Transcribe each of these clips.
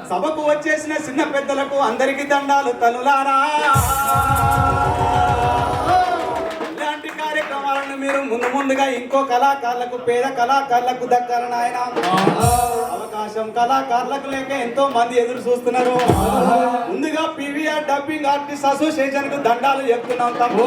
సభకు వచ్చేసిన చిన్న పెద్దలకు అందరికి దండాలు తనులారా. ఇలాంటి కార్యక్రమాలను మీరు ముందుగా ఇంకో కళాకారులకు పేద కళాకారులకు దక్కాలని ఆయన అవకాశం కళాకారులకు లేక ఎంతో మంది ఎదురు చూస్తున్నారు. ముందుగా పీవీఆర్ డబ్బింగ్ ఆర్టిస్ట్ అసోసియేషన్ కు దండాలు చెప్తున్నాం తప్ప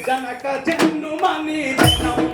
జనక జన్ను మని జనం